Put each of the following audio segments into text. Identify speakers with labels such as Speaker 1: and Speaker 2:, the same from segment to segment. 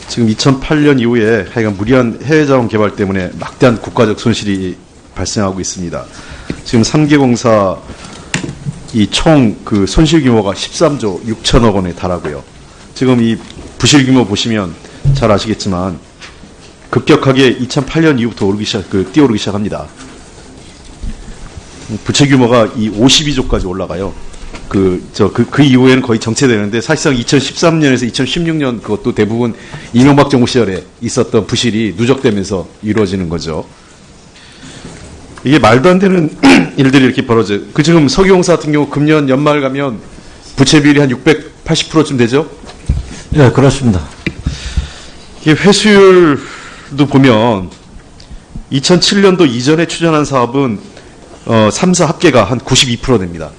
Speaker 1: 지금 2008년 이후에 하여간 무리한 해외 자원 개발 때문에 막대한 국가적 손실이 발생하고 있습니다. 지금 3개 공사 이 총 그 손실 규모가 13조 6천억 원에 달하고요. 지금 이 부실 규모 보시면 잘 아시겠지만 급격하게 2008년 이후부터 뛰어오르기 시작합니다. 부채 규모가 이 52조까지 올라가요. 그 이후에는 거의 정체되는데 사실상 2013년에서 2016년 그것도 대부분 이명박 정부 시절에 있었던 부실이 누적되면서 이루어지는 거죠. 이게 말도 안 되는 일들이 이렇게 벌어져요. 지금 석유공사 같은 경우 금년 연말 가면 부채 비율이 한 680%쯤 되죠?
Speaker 2: 네, 그렇습니다.
Speaker 1: 이게 회수율도 보면 2007년도 이전에 추진한 사업은 3사 합계가 한 92% 됩니다.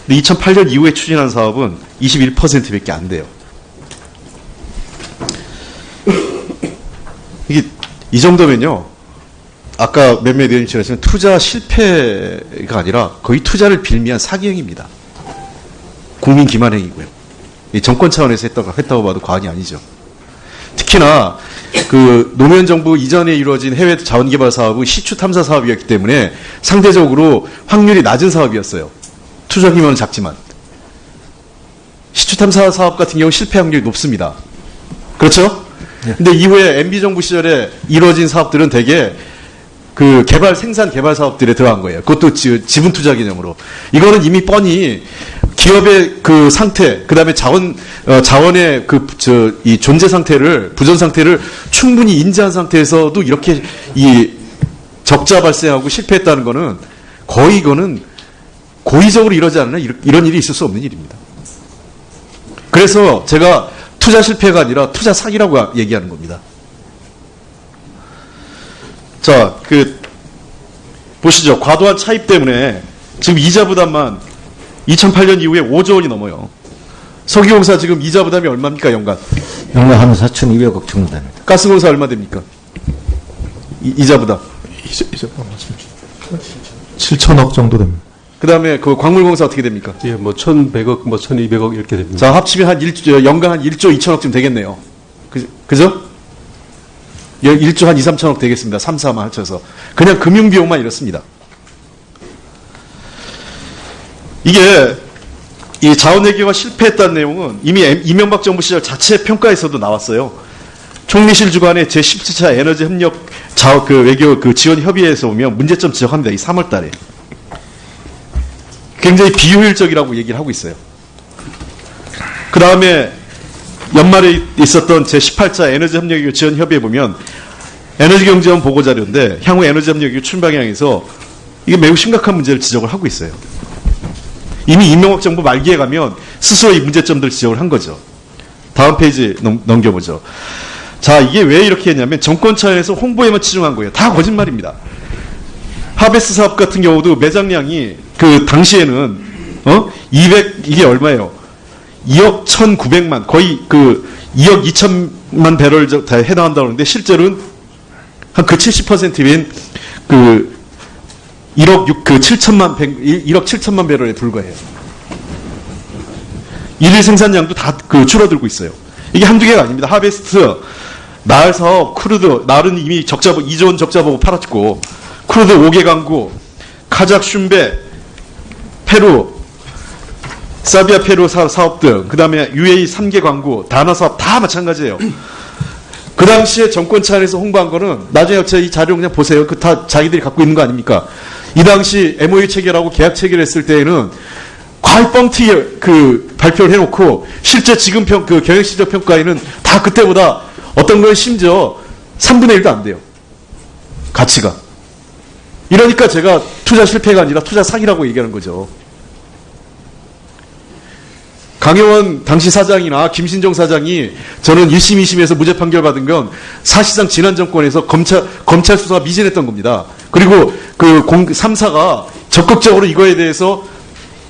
Speaker 1: 근데 2008년 이후에 추진한 사업은 21%밖에 안 돼요. 이게 이 정도면요. 아까 몇몇 의원님처럼 하시면 투자 실패가 아니라 거의 투자를 빌미한 사기행위입니다. 국민 기만행위고요. 이 정권 차원에서 했다고 봐도 과언이 아니죠. 특히나 그 노무현 정부 이전에 이루어진 해외 자원개발 사업은 시추 탐사 사업이었기 때문에 상대적으로 확률이 낮은 사업이었어요. 투자 규모는 작지만. 시추 탐사 사업 같은 경우 실패 확률이 높습니다. 그렇죠? 네. 근데 이후에 MB 정부 시절에 이루어진 사업들은 대개 그 생산 개발 사업들에 들어간 거예요. 그것도 지분 투자 개념으로. 이거는 이미 뻔히 기업의 그 상태, 그 다음에 자원의 이 존재 상태를, 부전 상태를 충분히 인지한 상태에서도 이렇게 이 적자 발생하고 실패했다는 거는 거의 이거는 고의적으로 이러지 않으나 이런 일이 있을 수 없는 일입니다. 그래서 제가 투자 실패가 아니라 투자 사기라고 얘기하는 겁니다. 자, 보시죠. 과도한 차입 때문에 지금 이자 부담만 2008년 이후에 5조 원이 넘어요. 석유공사 지금 이자 부담이 얼마입니까, 연간?
Speaker 2: 연간 한 4,200억 정도 됩니다.
Speaker 1: 가스공사 얼마 됩니까? 이자 부담.
Speaker 3: 이자 부담 맞습니다. 7천억 정도 됩니다.
Speaker 1: 그 다음에 그 광물공사 어떻게 됩니까?
Speaker 4: 예, 뭐 1,100억, 뭐 1,200억 이렇게 됩니다.
Speaker 1: 자, 합치면 연간 한 1조 2천억쯤 되겠네요. 그죠? 1조 한 2, 3천억 되겠습니다. 3, 4만 합쳐서. 그냥 금융비용만 이렇습니다. 이게 이 자원외교가 실패했다는 내용은 이미 이명박 정부 시절 자체 평가에서도 나왔어요. 총리실 주관의 제17차 에너지 협력 외교 지원 협의회에서 보면 문제점 지적합니다. 이 3월 달에. 굉장히 비효율적이라고 얘기를 하고 있어요. 그 다음에 연말에 있었던 제18차 에너지 협력 지원 협의회 보면 에너지 경제원 보고 자료인데 향후 에너지 협력 출방향에서 이게 매우 심각한 문제를 지적을 하고 있어요. 이미 이명박 정부 말기에 가면 스스로 이 문제점들 지적을 한 거죠. 다음 페이지 넘겨보죠. 자, 이게 왜 이렇게 했냐면 정권 차원에서 홍보에만 치중한 거예요. 다 거짓말입니다. 하베스 사업 같은 경우도 매장량이 그 당시에는 이게 얼마예요? 2억 1,900만 거의 2억 2천만 배럴 다 해당한다고 하는데 실제로는 한 70%인 1억 7천만 배럴에 불과해요. 일일 생산량도 다 줄어들고 있어요. 이게 한두 개가 아닙니다. 하베스트, 나을 사업, 크루드, 나는 이미 2조 원 적자 보고 팔았고, 크루드 5개 강구, 카작 슌베, 페루, 사비아 페루 사업 등, 그 다음에 UAE 3개 광구, 다나 사업 다 마찬가지예요. 그 당시에 정권 차원에서 홍보한 거는 나중에 이 자료 그냥 보세요. 다 자기들이 갖고 있는 거 아닙니까? 이 당시 MOU 체결하고 계약 체결했을 때에는 과히 뻥튀기 발표를 해놓고 실제 지금 경영실적 평가에는 다 그때보다 어떤 건 심지어 3분의 1도 안 돼요. 가치가. 이러니까 제가 투자 실패가 아니라 투자 사기라고 얘기하는 거죠. 강영원 당시 사장이나 김신종 사장이 저는 1심, 2심에서 무죄 판결 받은 건 사실상 지난 정권에서 검찰 수사가 미진했던 겁니다. 그리고 3사가 적극적으로 이거에 대해서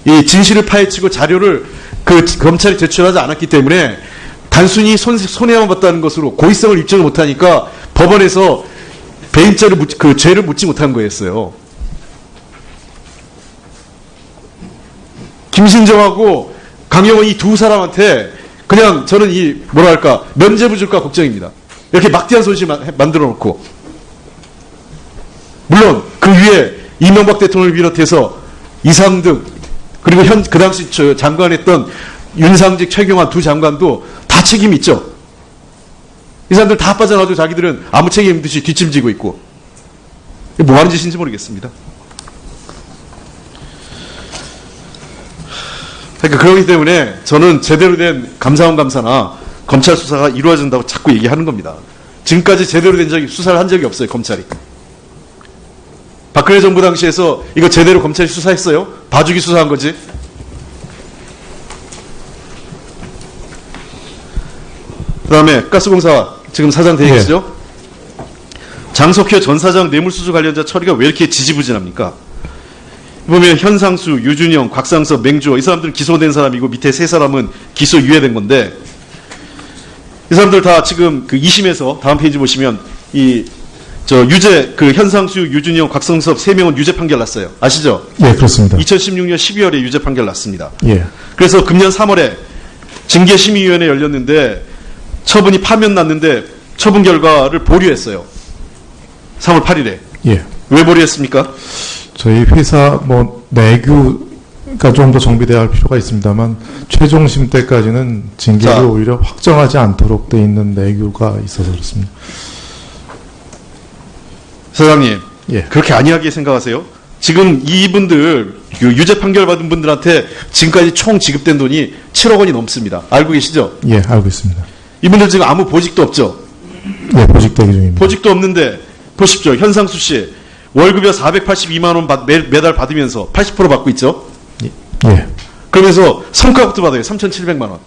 Speaker 1: 이 진실을 파헤치고 자료를 검찰이 제출하지 않았기 때문에 단순히 손해만 봤다는 것으로 고의성을 입증을 못하니까 법원에서 배임죄를 죄를 묻지 못한 거였어요. 김신정하고 강영원 이 두 사람한테 그냥 저는 뭐랄까, 면죄부 줄까 걱정입니다. 이렇게 막대한 손실 만들어 놓고. 물론, 그 위에 이명박 대통령을 비롯해서 이상득, 그리고 그 당시 장관했던 윤상직, 최경환 두 장관도 다 책임이 있죠. 이 사람들 다 빠져나가지고 자기들은 아무 책임 없듯이 뒷짐지고 있고. 뭐 하는 짓인지 모르겠습니다. 그러니까 그렇기 때문에 저는 제대로 된 감사원 감사나 검찰 수사가 이루어진다고 자꾸 얘기하는 겁니다. 지금까지 제대로 된 수사를 한 적이 없어요, 검찰이. 박근혜 정부 당시에서 이거 제대로 검찰이 수사했어요? 봐주기 수사한 거지? 그 다음에 가스공사 지금 사장 되어 계시죠? 장석효 전 사장 뇌물수수 관련자 처리가 왜 이렇게 지지부진합니까? 보면 현상수, 유준영, 곽상섭, 맹주호 이 사람들은 기소된 사람이고 밑에 세 사람은 기소 유예된 건데 이 사람들 다 지금 그 2심에서 다음 페이지 보시면 유죄 현상수, 유준영, 곽상섭 세 명은 유죄 판결 났어요. 아시죠?
Speaker 3: 예, 그렇습니다.
Speaker 1: 2016년 12월에 유죄 판결 났습니다.
Speaker 3: 예.
Speaker 1: 그래서 금년 3월에 징계심의위원회 열렸는데 처분이 파면 났는데 처분 결과를 보류했어요. 3월 8일에.
Speaker 3: 예.
Speaker 1: 왜 보류했습니까?
Speaker 3: 저희 회사 내규가 좀 더 정비돼야 할 필요가 있습니다만 최종심 때까지는 징계를
Speaker 1: 자.
Speaker 3: 오히려 확정하지 않도록 돼 있는 내규가 있어서 그렇습니다.
Speaker 1: 사장님,
Speaker 3: 예.
Speaker 1: 그렇게 안이하게 생각하세요? 지금 이분들 유죄 판결 받은 분들한테 지금까지 총 지급된 돈이 7억 원이 넘습니다. 알고 계시죠?
Speaker 3: 예, 알고 있습니다.
Speaker 1: 이분들 지금 아무 보직도 없죠?
Speaker 3: 예, 보직 대기 중입니다.
Speaker 1: 보직도 없는데 보십시오. 현상수 씨 월급이 482만 원 매달 받으면서 80% 받고 있죠?
Speaker 3: 예.
Speaker 1: 그러면서 성과급도 받아요. 3,700만 원.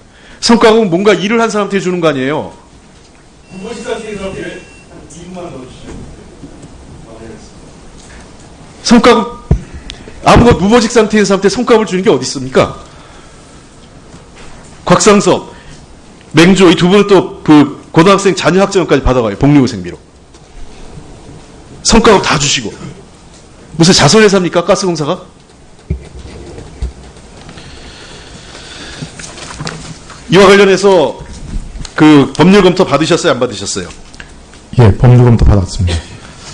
Speaker 1: 성과급은 뭔가 일을 한 사람한테 주는 거 아니에요? 성과급 아무것도 무보직 상태인 사람한테 성과급을 주는 게 어디 있습니까? 곽상섭, 맹주 이 두 분은 또 그 고등학생 자녀 학점까지 받아가요. 복리후생비로. 성과급 다 주시고. 무슨 자선회사입니까? 가스공사가? 이와 관련해서 그 법률 검토 받으셨어요? 안 받으셨어요?
Speaker 3: 예, 법률 검토 받았습니다.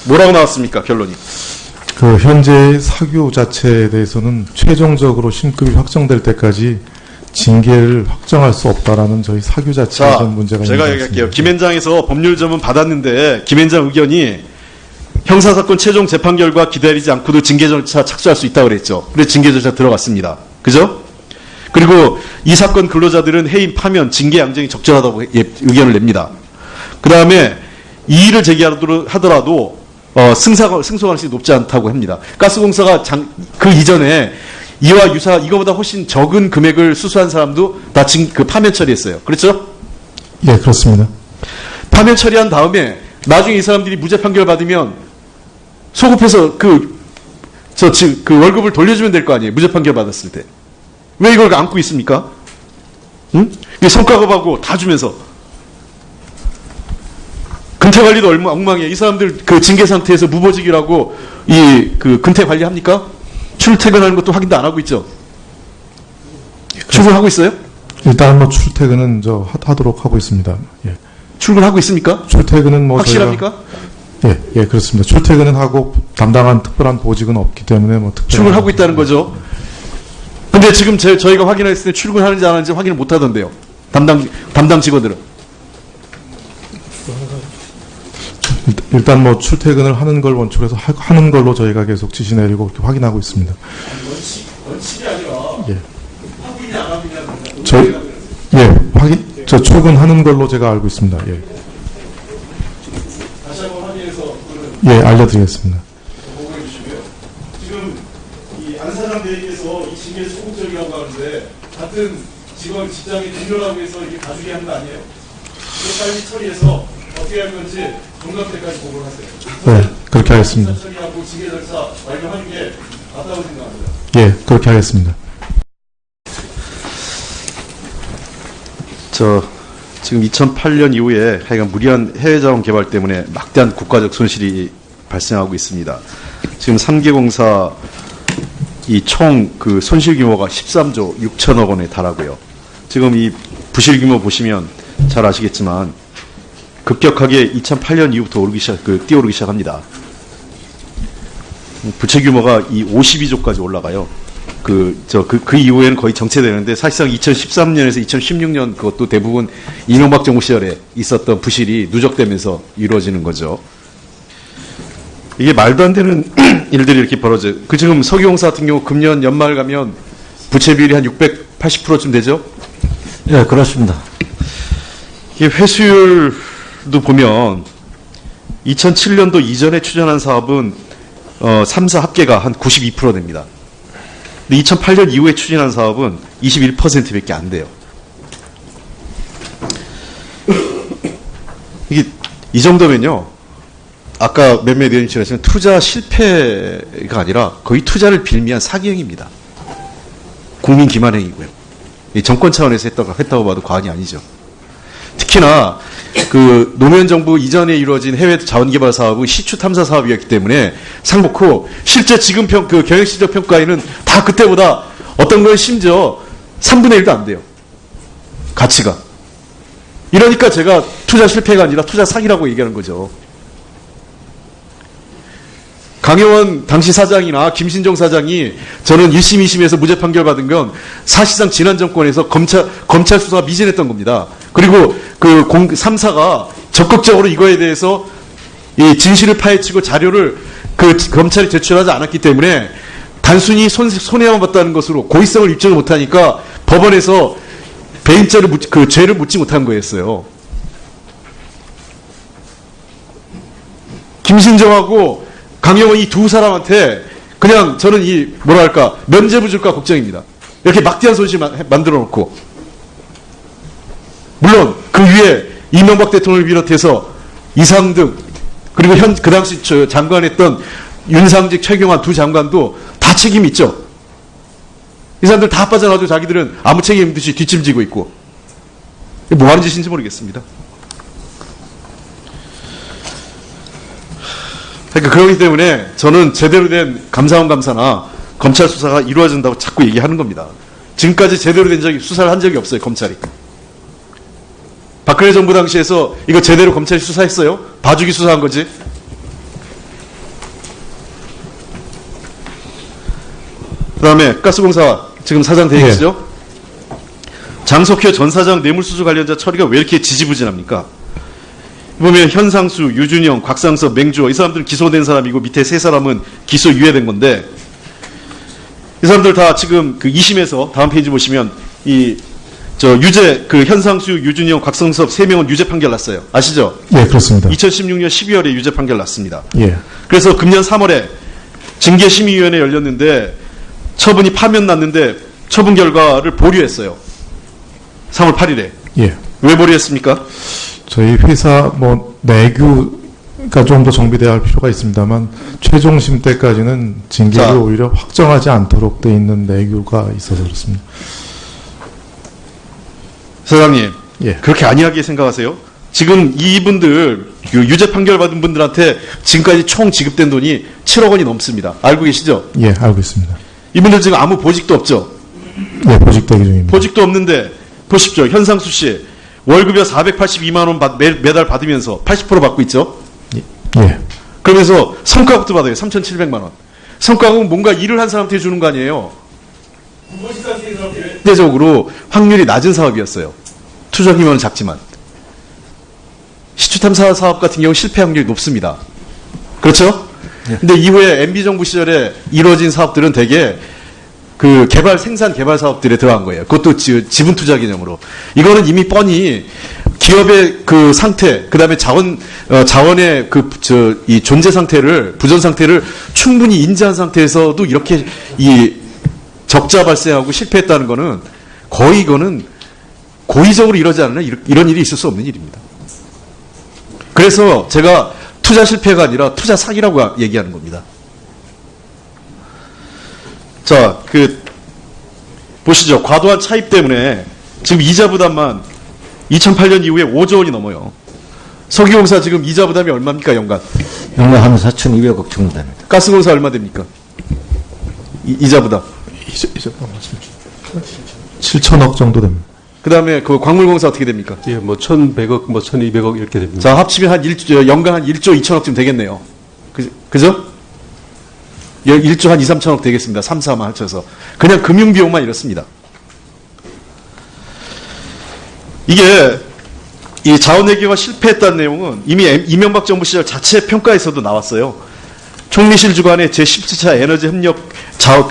Speaker 1: 뭐라고 나왔습니까? 결론이.
Speaker 3: 그 현재 사규 자체에 대해서는 최종적으로 신급이 확정될 때까지 징계를 확정할 수 없다라는 저희 사규 자체에
Speaker 1: 자,
Speaker 3: 좀 문제가 있는
Speaker 1: 제가
Speaker 3: 것
Speaker 1: 얘기할게요.
Speaker 3: 같습니다.
Speaker 1: 김현장에서 법률점은 받았는데 김현장 의견이 형사사건 최종 재판 결과 기다리지 않고도 징계 절차 착수할 수 있다고 그랬죠. 그래서 징계 절차 들어갔습니다. 그죠? 그리고 이 사건 근로자들은 해임, 파면, 징계 양정이 적절하다고 의견을 냅니다. 그 다음에 이의를 제기하더라도 승소 가능성이 높지 않다고 합니다. 가스공사가 그 이전에 이와 유사 이거보다 훨씬 적은 금액을 수수한 사람도 다 그 파면 처리했어요. 그렇죠?
Speaker 3: 예, 그렇습니다.
Speaker 1: 파면 처리한 다음에 나중에 이 사람들이 무죄 판결 받으면 소급해서 그 월급을 돌려주면 될 거 아니에요. 무죄 판결 받았을 때. 왜 이걸 안고 있습니까? 응? 성과급하고 다 주면서. 근태 관리도 엉망이에요. 이 사람들 그 징계 상태에서 무보직이라고 그 근태 관리 합니까? 출퇴근하는 것도 확인도 안 하고 있죠. 출근하고 있어요?
Speaker 3: 일단 뭐 출퇴근은 하도록 하고 있습니다. 예.
Speaker 1: 출근하고 있습니까?
Speaker 3: 출퇴근은 뭐
Speaker 1: 확실합니까?
Speaker 3: 예, 그렇습니다. 출퇴근은 하고 담당한 특별한 보직은 없기 때문에 뭐 특별한
Speaker 1: 출근하고 있다는 거죠. 근데 지금 저희가 확인했을 때 출근하는지 안 하는지 확인을 못 하던데요. 담당 직원들은.
Speaker 3: 일단 뭐 출퇴근을 하는 걸 원칙으로 해서 하는 걸로 저희가 계속 지시 내리고 이렇게 확인하고 있습니다.
Speaker 1: 원칙이 아니라
Speaker 3: 예.
Speaker 1: 확인이 안 하느냐.
Speaker 3: 저 출근하는 걸로 제가 알고 있습니다. 예.
Speaker 1: 다시 한번 확인해서
Speaker 3: 예, 알려드리겠습니다.
Speaker 1: 보고해 주시고요. 지금 이 안 사장 대리께서 이 징계 소극적이라고 하는데 같은 직장의 동료라고 해서 이게 가중이 하는 거 아니에요? 이거 빨리 처리해서 어떻게 할 건지 종강 때까지 보고를 하세요.
Speaker 3: 네, 그렇게 하겠습니다.
Speaker 1: 처리하고 징계 절차 완료하는 게 맞다고 생각합니다.
Speaker 3: 예, 그렇게 하겠습니다.
Speaker 1: 지금 2008년 이후에 하여간 무리한 해외 자원 개발 때문에 막대한 국가적 손실이 발생하고 있습니다. 지금 3개 공사 이 총 그 손실 규모가 13조 6천억 원에 달하고요. 지금 이 부실 규모 보시면 잘 아시겠지만 급격하게 2008년 이후부터 뛰어오르기 시작합니다. 부채 규모가 이 52조까지 올라가요. 그 이후에는 거의 정체되는데 사실상 2013년에서 2016년 그것도 대부분 이명박 정부 시절에 있었던 부실이 누적되면서 이루어지는 거죠. 이게 말도 안 되는 일들이 이렇게 벌어져요. 지금 석유공사 같은 경우 금년 연말 가면 부채 비율이 한 680%쯤 되죠?
Speaker 2: 예, 그렇습니다.
Speaker 1: 이게 회수율도 보면 2007년도 이전에 추진한 사업은 3사 합계가 한 92% 됩니다. 근데 2008년 이후에 추진한 사업은 21%밖에 안 돼요. 이게 이 정도면요. 아까 몇몇 의원님처럼 했지만 투자 실패가 아니라 거의 투자를 빌미한 사기행위입니다. 국민 기만행위고요. 이 정권 차원에서 했다고 봐도 과언이 아니죠. 특히나 그 노무현 정부 이전에 이루어진 해외 자원개발 사업은 시추 탐사 사업이었기 때문에 상복후 실제 지금 그 경영실적 평가에는 다 그때보다 어떤 건 심지어 3분의 1도 안 돼요. 가치가. 이러니까 제가 투자 실패가 아니라 투자 사기라고 얘기하는 거죠. 강효원 당시 사장이나 김신종 사장이 저는 1심, 2심에서 무죄 판결 받은 건 사실상 지난 정권에서 검찰 수사가 미진했던 겁니다. 그리고 그 3사가 적극적으로 이거에 대해서 이 진실을 파헤치고 자료를 그 검찰이 제출하지 않았기 때문에 단순히 손해만 봤다는 것으로 고의성을 입증을 못하니까 법원에서 배임죄를 죄를 묻지 못한 거였어요. 김신정하고 강영원 이 두 사람한테 그냥 저는 면죄부 줄까 걱정입니다. 이렇게 막대한 손실 만들어 놓고. 물론 그 위에 이명박 대통령을 비롯해서 이상득 그리고 그 당시 장관했던 윤상직, 최경환 두 장관도 다 책임이 있죠. 이 사람들 다 빠져나가지고 자기들은 아무 책임 없듯이 뒷짐지고 있고. 뭐 하는 짓인지 모르겠습니다. 그러니까 그렇기 때문에 저는 제대로 된 감사원 감사나 검찰 수사가 이루어진다고 자꾸 얘기하는 겁니다. 지금까지 제대로 된 수사를 한 적이 없어요, 검찰이. 박근혜 정부 당시에서 이거 제대로 검찰이 수사했어요? 봐주기 수사한 거지? 그 다음에 가스공사 지금 사장 되어 계시죠? 장석효 전 사장 뇌물수수 관련자 처리가 왜 이렇게 지지부진합니까? 보면 현상수, 유준영, 곽상섭, 맹주호 이 사람들은 기소된 사람이고 밑에 세 사람은 기소 유예된 건데 이 사람들 다 지금 그 2심에서 다음 페이지 보시면 현상수, 유준영, 곽상섭 세 명은 유죄 판결 났어요. 아시죠?
Speaker 3: 예, 그렇습니다.
Speaker 1: 2016년 12월에 유죄 판결 났습니다.
Speaker 3: 예.
Speaker 1: 그래서 금년 3월에 징계심의위원회 열렸는데 처분이 파면 났는데 처분 결과를 보류했어요. 3월 8일에.
Speaker 3: 예.
Speaker 1: 왜 보류했습니까?
Speaker 3: 저희 회사 내규가 좀 더 정비돼야 할 필요가 있습니다만 최종심 때까지는 징계를 오히려 확정하지 않도록 돼 있는 내규가 있어서 그렇습니다.
Speaker 1: 사장님,
Speaker 3: 예.
Speaker 1: 그렇게 안이하게 생각하세요? 지금 이분들 유죄 판결 받은 분들한테 지금까지 총 지급된 돈이 7억 원이 넘습니다. 알고 계시죠?
Speaker 3: 예, 알고 있습니다.
Speaker 1: 이분들 지금 아무 보직도 없죠?
Speaker 3: 예, 보직 대기 중입니다.
Speaker 1: 보직도 없는데 보십시오. 현상수 씨 월급이 482만 원 매달 받으면서 80% 받고 있죠?
Speaker 3: 예.
Speaker 1: 그러면서 성과급도 받아요. 3,700만 원. 성과급은 뭔가 일을 한 사람한테 주는 거 아니에요? 상대적으로 확률이 낮은 사업이었어요. 투자 규모는 작지만. 시추탐사 사업 같은 경우 실패 확률이 높습니다. 그렇죠? 근데 이후에 MB정부 시절에 이루어진 사업들은 대개 그 생산 개발 사업들에 들어간 거예요. 그것도 지분 투자 개념으로. 이거는 이미 뻔히 기업의 그 상태, 그 다음에 자원의 이 존재 상태를, 부전 상태를 충분히 인지한 상태에서도 이렇게 이 적자 발생하고 실패했다는 거는 거의 이거는 고의적으로 이러지 않으면 이런 일이 있을 수 없는 일입니다. 그래서 제가 투자 실패가 아니라 투자 사기라고 얘기하는 겁니다. 자, 보시죠. 과도한 차입 때문에 지금 이자 부담만 2008년 이후에 5조 원이 넘어요. 석유공사 지금 이자 부담이 얼마입니까, 연간?
Speaker 2: 연간 한 4,200억 정도 됩니다.
Speaker 1: 가스공사 얼마 됩니까? 이자 부담.
Speaker 3: 이제 맞습니다. 7천억 정도 됩니다.
Speaker 1: 그 다음에 그 광물공사 어떻게 됩니까?
Speaker 4: 예, 뭐 1,100억, 뭐 1,200억 이렇게 됩니다.
Speaker 1: 자, 합치면 연간 한 1조 2천억쯤 되겠네요. 그죠? 1조 한 2, 3천억 되겠습니다. 3, 4만 합쳐서. 그냥 금융비용만 이렇습니다. 이게 이 자원외교가 실패했다는 내용은 이미 이명박 정부 시절 자체 평가에서도 나왔어요. 총리실 주관의 제17차 에너지 협력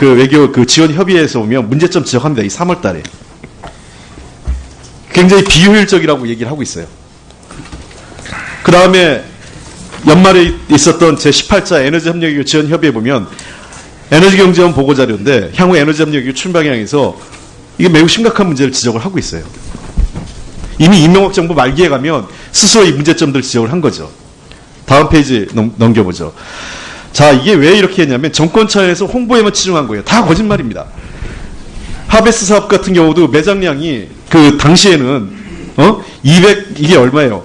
Speaker 1: 외교 지원 협의회에서 보면 문제점 지적합니다. 이 3월 달에. 굉장히 비효율적이라고 얘기를 하고 있어요. 그 다음에 연말에 있었던 제18차 에너지 협력 지원 협의회 보면 에너지경제원 보고자료인데 향후 에너지 협력 추진 방향에서 이게 매우 심각한 문제를 지적을 하고 있어요. 이미 이명박 정부 말기에 가면 스스로 이 문제점들을 지적을 한 거죠. 다음 페이지 넘겨보죠. 자, 이게 왜 이렇게 했냐면 정권 차원에서 홍보에만 치중한 거예요. 다 거짓말입니다. 하베스 사업 같은 경우도 매장량이 그 당시에는 200 이게 얼마예요?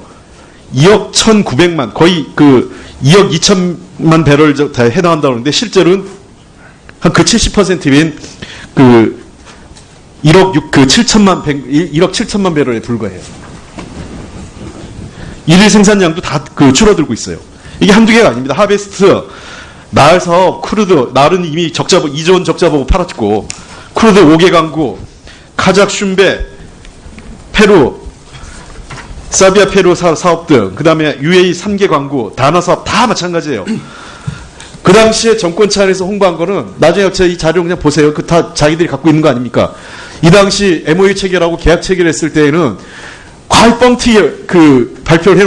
Speaker 1: 2억 1,900만 거의 그 2억 2천만 배럴 다 해당한다고 하는데 실제로는 한 그 70%인 그 1억 7천만 배럴에 불과해요. 일일 생산량도 다 그 줄어들고 있어요. 이게 한두 개가 아닙니다. 하베스트, 나을 사업, 크루드, 나을은 이미 2조 원 적자 보고 팔았고, 크루드 5개 광구, 카작 슌베, 페루, 사비아 페루 사업 등, 그 다음에 UAE 3개 광구, 다나 사업 다 마찬가지예요. 그 당시에 정권 차원에서 홍보한 거는 나중에 이 자료 그냥 보세요. 그 다 자기들이 갖고 있는 거 아닙니까? 이 당시 MOU 체결하고 계약 체결했을 때에는 과일 뻥튀기 발표를 해놓고